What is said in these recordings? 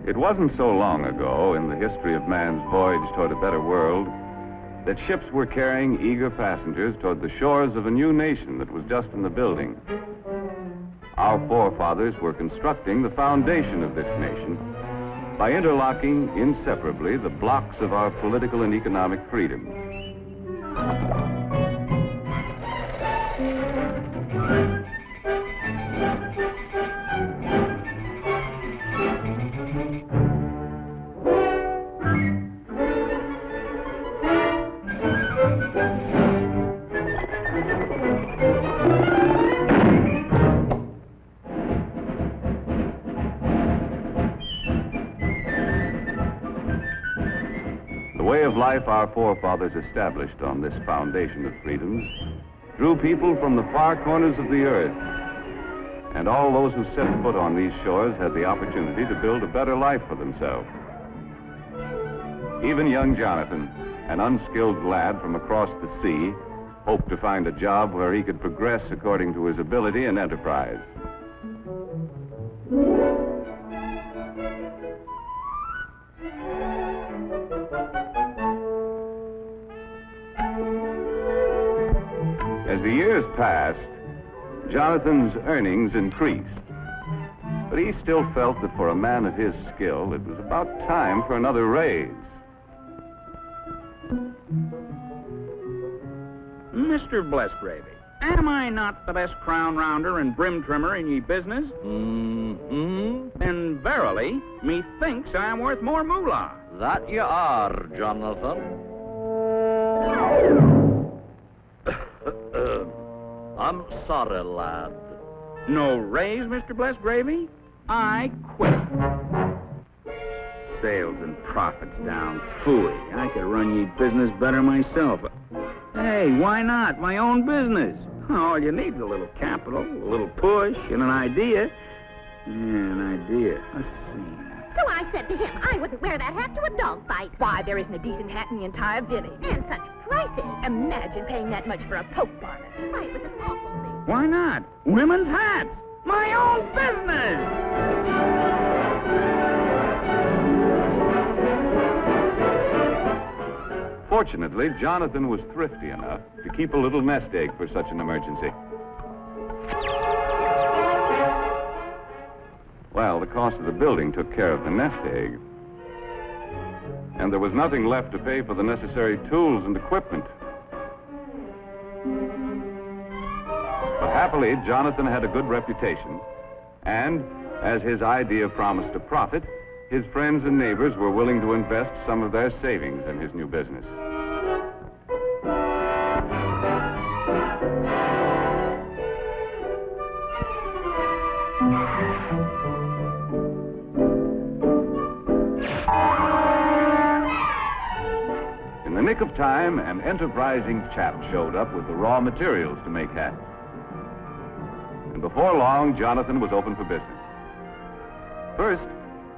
It wasn't so long ago in the history of man's voyage toward a better world that ships were carrying eager passengers toward the shores of a new nation that was just in the building. Our forefathers were constructing the foundation of this nation by interlocking inseparably the blocks of our political and economic freedoms. The way of life our forefathers established on this foundation of freedoms drew people from the far corners of the earth. And all those who set foot on these shores had the opportunity to build a better life for themselves. Even young Jonathan, an unskilled lad from across the sea, hoped to find a job where he could progress according to his ability and enterprise. As the years passed, Jonathan's earnings increased. But he still felt that for a man of his skill, it was about time for another raise. Mr. Blessgravy, am I not the best crown rounder and brim trimmer in ye business? Then verily, methinks I am worth more moolah. That you are, Jonathan. I'm sorry, lad. No raise, Mr. Blessgravy? I quit. Sales and profits down. Phooey, I could run ye business better myself. Hey, why not? My own business. All you need's a little capital, a little push, and an idea. Yeah, an idea. Let's see. So I said to him, I wouldn't wear that hat to a dog fight. Why, there isn't a decent hat in the entire village. And such prices. Imagine paying that much for a poke bonnet. Why, it was an awful thing. Why not? Women's hats. My own business. Fortunately, Jonathan was thrifty enough to keep a little nest egg for such an emergency. Well, the cost of the building took care of the nest egg. And there was nothing left to pay for the necessary tools and equipment. But happily, Jonathan had a good reputation. And as his idea promised a profit, his friends and neighbors were willing to invest some of their savings in his new business. In the nick of time, an enterprising chap showed up with the raw materials to make hats. And before long, Jonathan was open for business. First,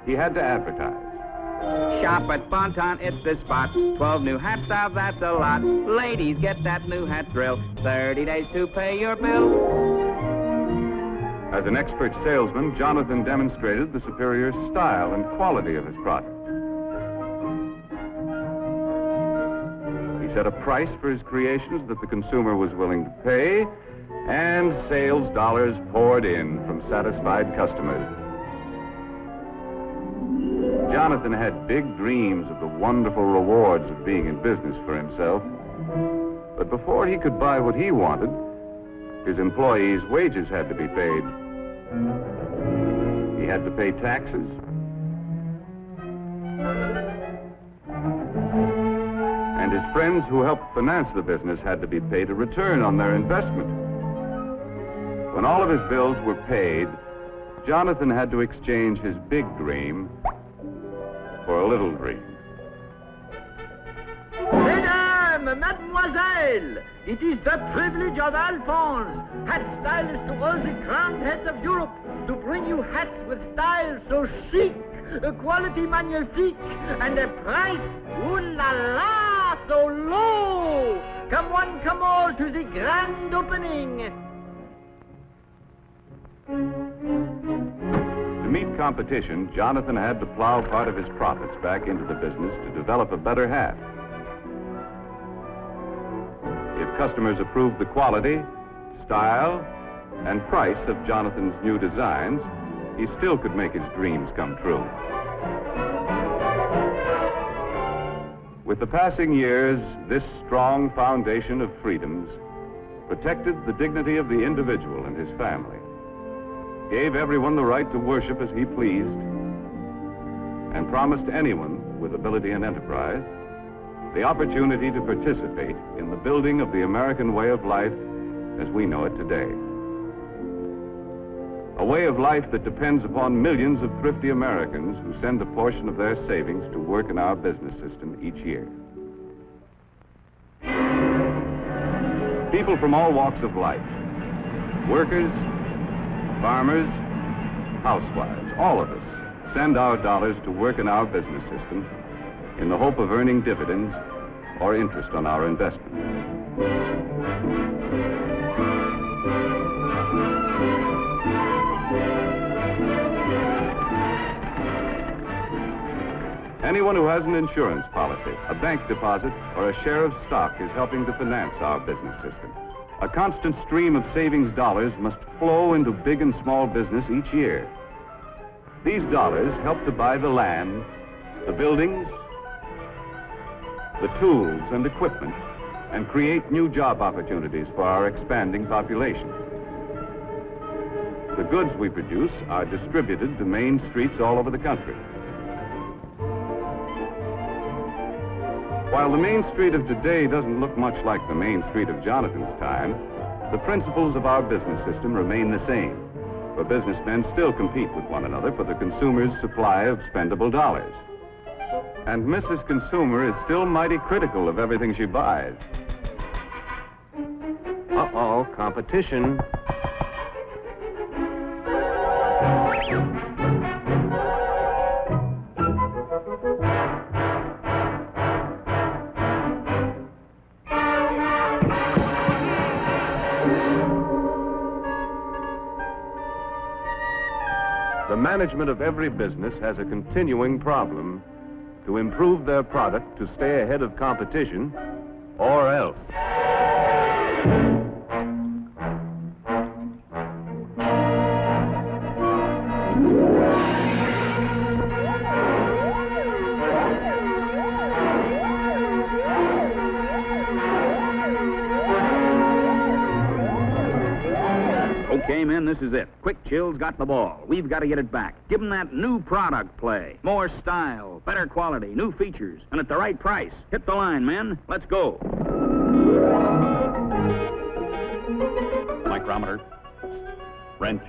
he had to advertise. Shop at Bonton, it's the spot. 12 new hat styles, that's a lot. Ladies, get that new hat drill. 30 days to pay your bill. As an expert salesman, Jonathan demonstrated the superior style and quality of his product. He set a price for his creations that the consumer was willing to pay, and sales dollars poured in from satisfied customers. Jonathan had big dreams of the wonderful rewards of being in business for himself. But before he could buy what he wanted, his employees' wages had to be paid. He had to pay taxes. And his friends who helped finance the business had to be paid a return on their investment. When all of his bills were paid, Jonathan had to exchange his big dream for a little dream. Mesdames, mademoiselles, it is the privilege of Alphonse, hat stylist to all the grand heads of Europe, to bring you hats with style so chic, a quality magnifique, and a price, ooh la la, so low. Come one, come all to the grand opening. The meet competition, Jonathan had to plow part of his profits back into the business to develop a better hat. If customers approved the quality, style, and price of Jonathan's new designs, he still could make his dreams come true. With the passing years, this strong foundation of freedoms protected the dignity of the individual and his family, gave everyone the right to worship as he pleased, and promised anyone with ability and enterprise the opportunity to participate in the building of the American way of life as we know it today. A way of life that depends upon millions of thrifty Americans who send a portion of their savings to work in our business system each year. People from all walks of life, workers, farmers, housewives, all of us send our dollars to work in our business system in the hope of earning dividends or interest on our investment. Anyone who has an insurance policy, a bank deposit, or a share of stock is helping to finance our business system. A constant stream of savings dollars must flow into big and small business each year. These dollars help to buy the land, the buildings, the tools and equipment, and create new job opportunities for our expanding population. The goods we produce are distributed to main streets all over the country. While the Main Street of today doesn't look much like the Main Street of Jonathan's time, the principles of our business system remain the same, for businessmen still compete with one another for the consumer's supply of spendable dollars. And Mrs. Consumer is still mighty critical of everything she buys. Uh-oh, competition. The management of every business has a continuing problem to improve their product to stay ahead of competition, or else. Okay, men, this is it. Quick Chill's got the ball. We've got to get it back. Give them that new product play. More style, better quality, new features, and at the right price. Hit the line, men. Let's go. Micrometer, wrench,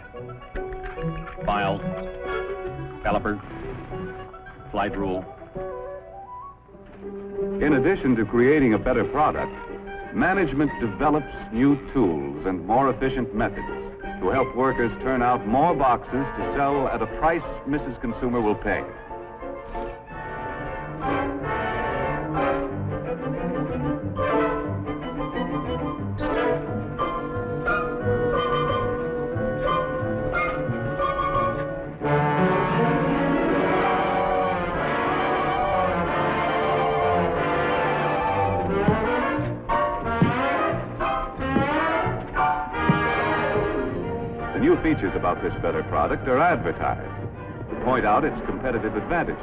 file, caliper, slide rule. In addition to creating a better product, management develops new tools and more efficient methods to help workers turn out more boxes to sell at a price Mrs. Consumer will pay. The new features about this better product are advertised to point out its competitive advantages.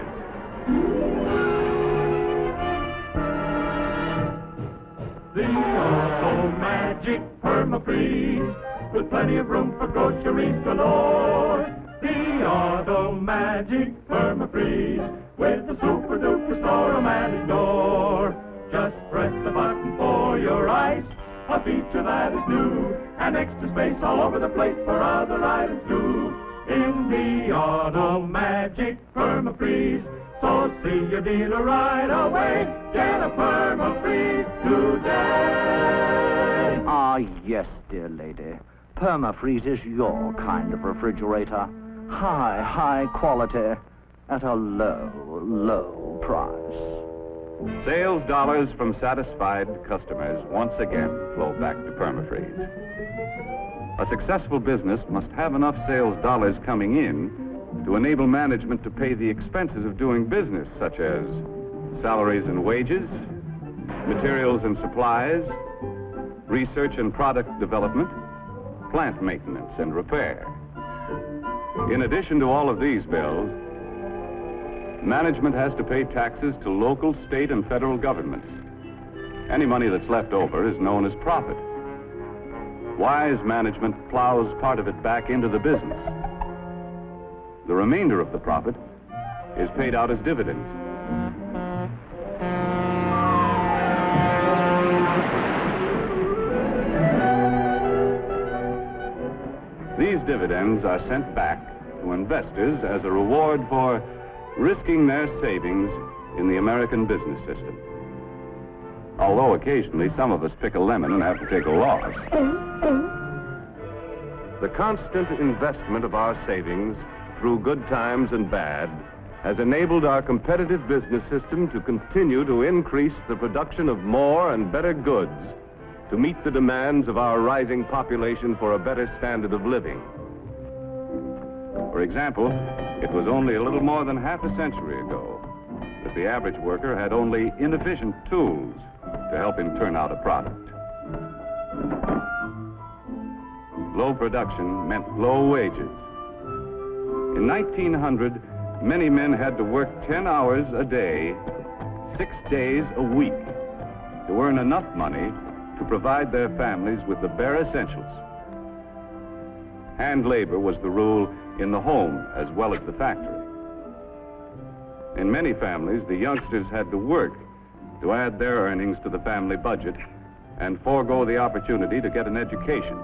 The Auto Magic Perma-Freeze, with plenty of room for groceries galore. The Auto Magic Perma-Freeze, with the super-duper store-o-matic door. Just press the button for your ice, a feature that is new, and extra space all over the place for other items too. In the Auto Magic Perma-Freeze, so see your dealer right away. Get a Perma-Freeze today. Ah, yes, dear lady. Perma-Freeze is your kind of refrigerator. High quality at a low price. Sales dollars from satisfied customers once again flow back to Perma-Freeze. A successful business must have enough sales dollars coming in to enable management to pay the expenses of doing business, such as salaries and wages, materials and supplies, research and product development, plant maintenance and repair. In addition to all of these bills, management has to pay taxes to local, state, and federal governments. Any money that's left over is known as profit. Wise management plows part of it back into the business. The remainder of the profit is paid out as dividends. These dividends are sent back to investors as a reward for risking their savings in the American business system. Although occasionally some of us pick a lemon and have to take a loss. The constant investment of our savings through good times and bad has enabled our competitive business system to continue to increase the production of more and better goods to meet the demands of our rising population for a better standard of living. For example, it was only a little more than half a century ago that the average worker had only inefficient tools to help him turn out a product. Low production meant low wages. In 1900, many men had to work 10 hours a day, 6 days a week, to earn enough money to provide their families with the bare essentials. Hand labor was the rule in the home as well as the factory. In many families, the youngsters had to work to add their earnings to the family budget and forego the opportunity to get an education.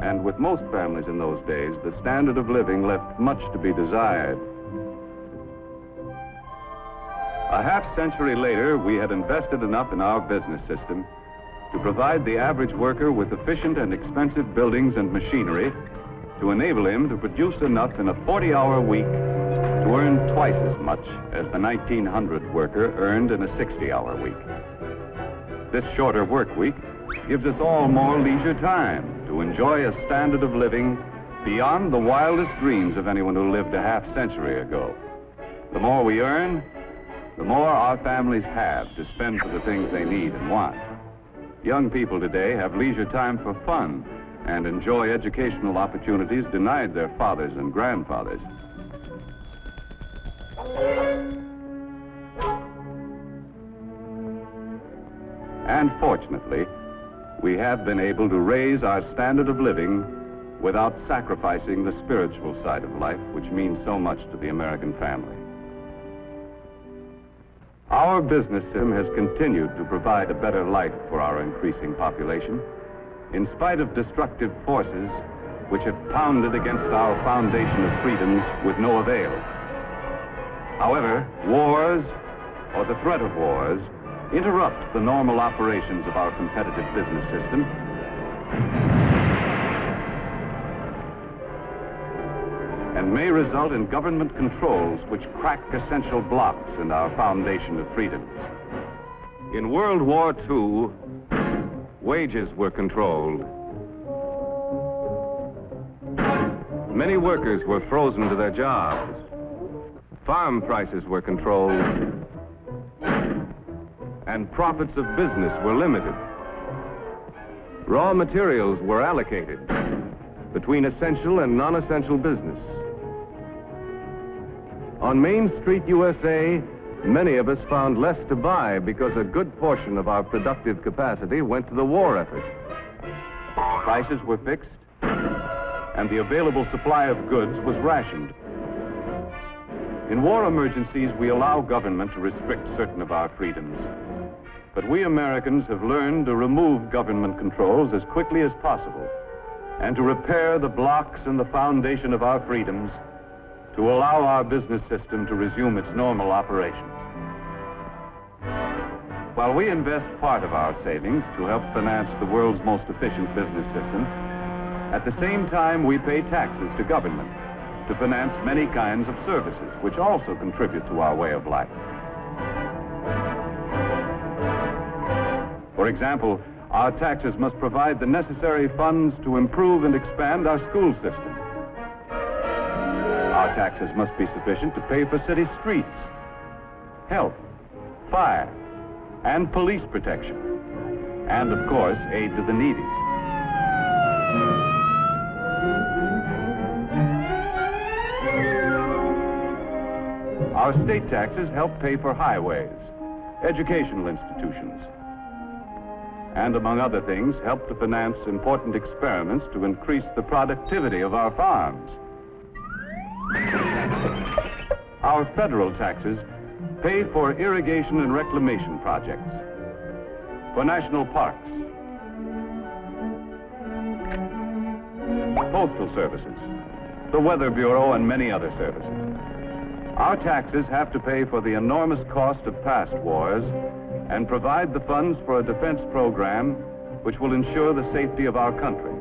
And with most families in those days, the standard of living left much to be desired. A half-century later, we had invested enough in our business system to provide the average worker with efficient and expensive buildings and machinery to enable him to produce enough in a 40-hour week to earn twice as much as the 1900 worker earned in a 60-hour week. This shorter work week gives us all more leisure time to enjoy a standard of living beyond the wildest dreams of anyone who lived a half-century ago. The more we earn, the more our families have to spend for the things they need and want. Young people today have leisure time for fun and enjoy educational opportunities denied their fathers and grandfathers. And fortunately, we have been able to raise our standard of living without sacrificing the spiritual side of life, which means so much to the American family. Our business system has continued to provide a better life for our increasing population, in spite of destructive forces which have pounded against our foundation of freedoms with no avail. However, wars, or the threat of wars, interrupt the normal operations of our competitive business system and may result in government controls which crack essential blocks in our foundation of freedoms. In World War II, wages were controlled. Many workers were frozen to their jobs. Farm prices were controlled, and profits of business were limited. Raw materials were allocated between essential and non-essential business. On Main Street, USA, many of us found less to buy because a good portion of our productive capacity went to the war effort. Prices were fixed, and the available supply of goods was rationed. In war emergencies, we allow government to restrict certain of our freedoms. But we Americans have learned to remove government controls as quickly as possible and to repair the blocks in the foundation of our freedoms to allow our business system to resume its normal operations. While we invest part of our savings to help finance the world's most efficient business system, at the same time we pay taxes to government to finance many kinds of services which also contribute to our way of life. For example, our taxes must provide the necessary funds to improve and expand our school system. taxes must be sufficient to pay for city streets, health, fire, and police protection, and, of course, aid to the needy. Our state taxes help pay for highways, educational institutions, and, among other things, help to finance important experiments to increase the productivity of our farms. Our federal taxes pay for irrigation and reclamation projects, for national parks, postal services, the Weather Bureau, and many other services. Our taxes have to pay for the enormous cost of past wars and provide the funds for a defense program which will ensure the safety of our country.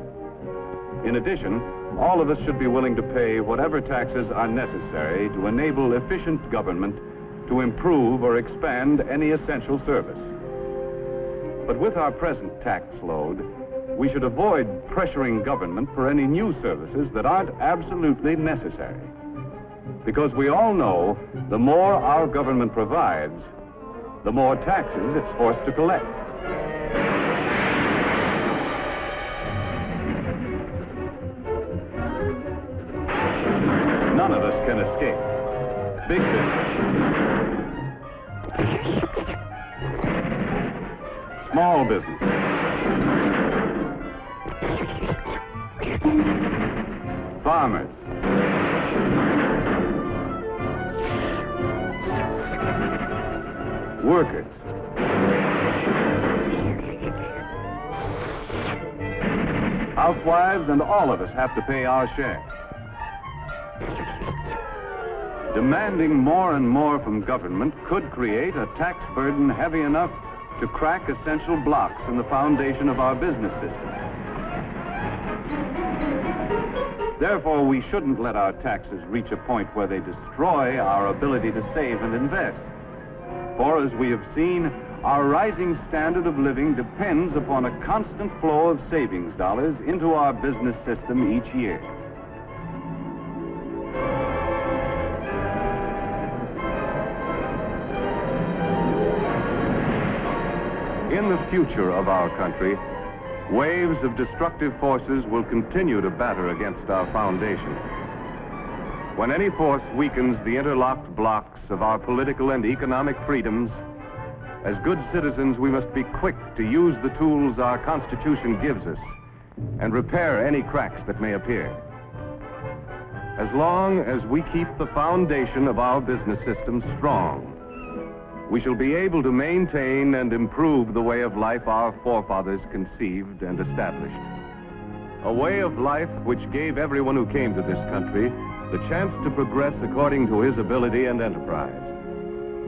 In addition, all of us should be willing to pay whatever taxes are necessary to enable efficient government to improve or expand any essential service. But with our present tax load, we should avoid pressuring government for any new services that aren't absolutely necessary. Because we all know the more our government provides, the more taxes it's forced to collect. None of us can escape. Big business, small business, farmers, workers, housewives, and all of us have to pay our share. Demanding more and more from government could create a tax burden heavy enough to crack essential blocks in the foundation of our business system. Therefore, we shouldn't let our taxes reach a point where they destroy our ability to save and invest. For, as we have seen, our rising standard of living depends upon a constant flow of savings dollars into our business system each year. In the future of our country, waves of destructive forces will continue to batter against our foundation. When any force weakens the interlocked blocks of our political and economic freedoms, as good citizens, we must be quick to use the tools our Constitution gives us and repair any cracks that may appear. As long as we keep the foundation of our business system strong, we shall be able to maintain and improve the way of life our forefathers conceived and established. A way of life which gave everyone who came to this country the chance to progress according to his ability and enterprise.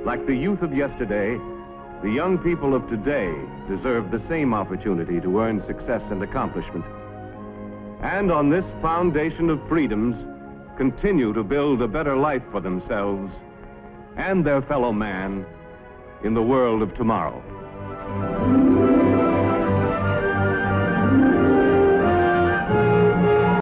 Like the youth of yesterday, the young people of today deserve the same opportunity to earn success and accomplishment. And on this foundation of freedoms, continue to build a better life for themselves and their fellow man in the world of tomorrow.